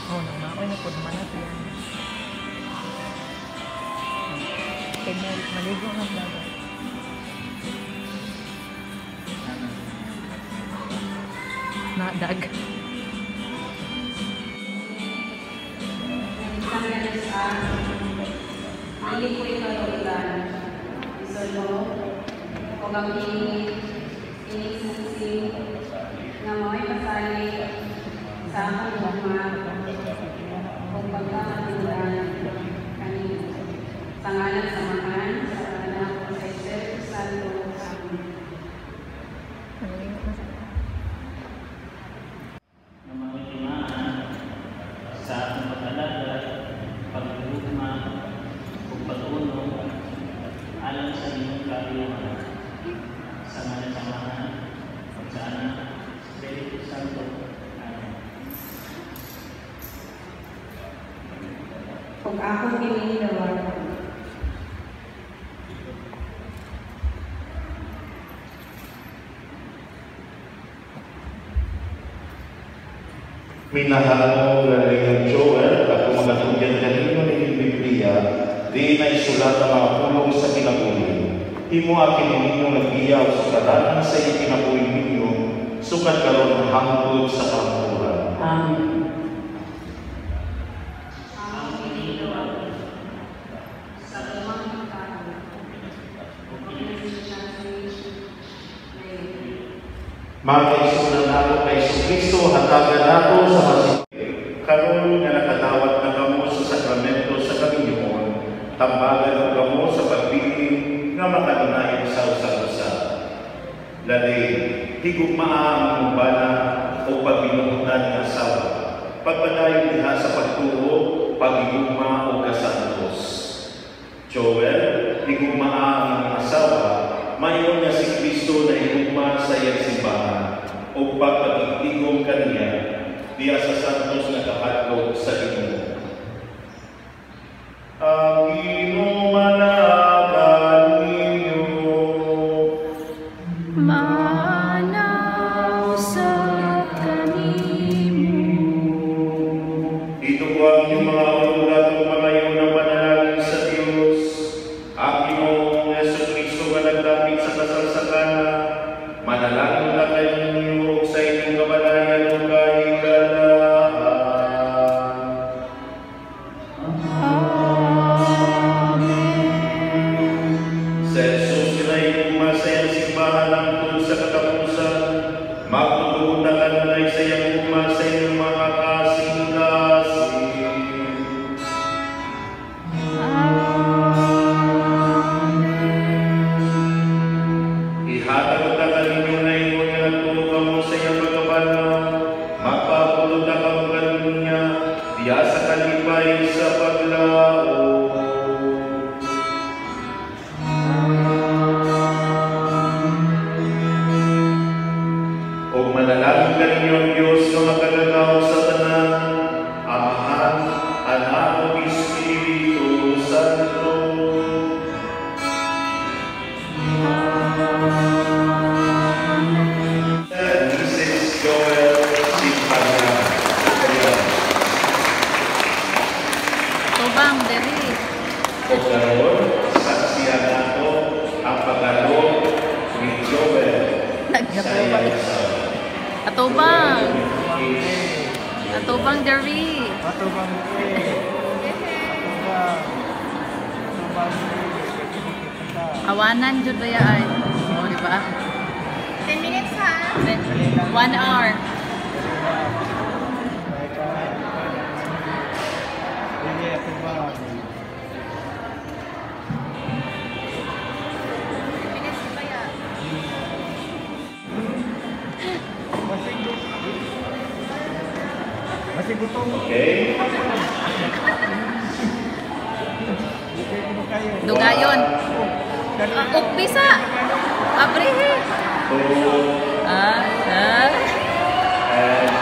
Oh, naman ako na po naman natin. Kaya maligo ng laban. Nadag. Hindi ko ikaw ulan. Isolo, o ang inisising na mo'y pasali sa akong bama kung pagkakatulan kanino. Sa ngalan samahan, sa anak ko sa Espiritu Santo. Amen. Sa ating pag-alaga, pag-ugma, o pag-unong, alam sa inyong kaliwan, sa ngalan samahan, at sa anak, Espiritu Santo. Amen. Kung akong inilawan, minahal mo galing Joel at kung magatugyan kanino ng Biblia, di na isulat ang mga pulong sa kinabuhi. Imo akin ninyo nag-iyaw sa kadanan sa ikinabuhi ninyo, sukat karon hangtod sa pangkuran. Amen. Makaisunan ako kay Kristo, hatagan ako sa masjid. Karon nga nakadawat na kamo sa sakramento sa Panginoon, tambagan ko kamo sa pagbiling nga makadunay sa usa-usa. Lali, higugmaan ang bana o pagbinuhutan ng asawa. Pagpadayon diha sa pagtuo, pagigugma o kasantos. Joel, higugmaan ang asawa, mayon niya si Kristo na higugma sa iyang simbahan o pagpagigtigong kaniya diya sa santos na kahadlok sa inyo. Ang inumanagan ninyo, manaw sa kanimo. ito po ang inyong mga ululatong malayo na panalangin sa Diyos. Ang Ginoong Jesucristo nga nagdapit sa kasalsakana, manalangin na kayo ninyo sa inyong kabanayan o kahigalahan. Sa Jesus kinay masayang simbahan ang tun sa katapusan, magtutugon na kanunay sa iyang gugma sa inyong mga kasing-kasing. Ihatag na kaninyo na ingon nga nagtulog kamo sa iyang pagkabanaw, magpapulog na kamo kanunya, diya sa kalipay sa paglao. O manalangin kaninyo ang Diyos na makagagaw sa tanan, Amahan, Anak o Espiritu Santo. Mrs. Joel Simpanya. Tubang, dali. O karon, saksiyan nato ang pagalo ni Joel sa iyang asawa. Atubang. Atubang, dali. Awanan jud ba ay? Oh, di ba? 10 minutes ha? 1 hour. Okay? Dugayon. Bisa. Abrihe. Two, Ah. and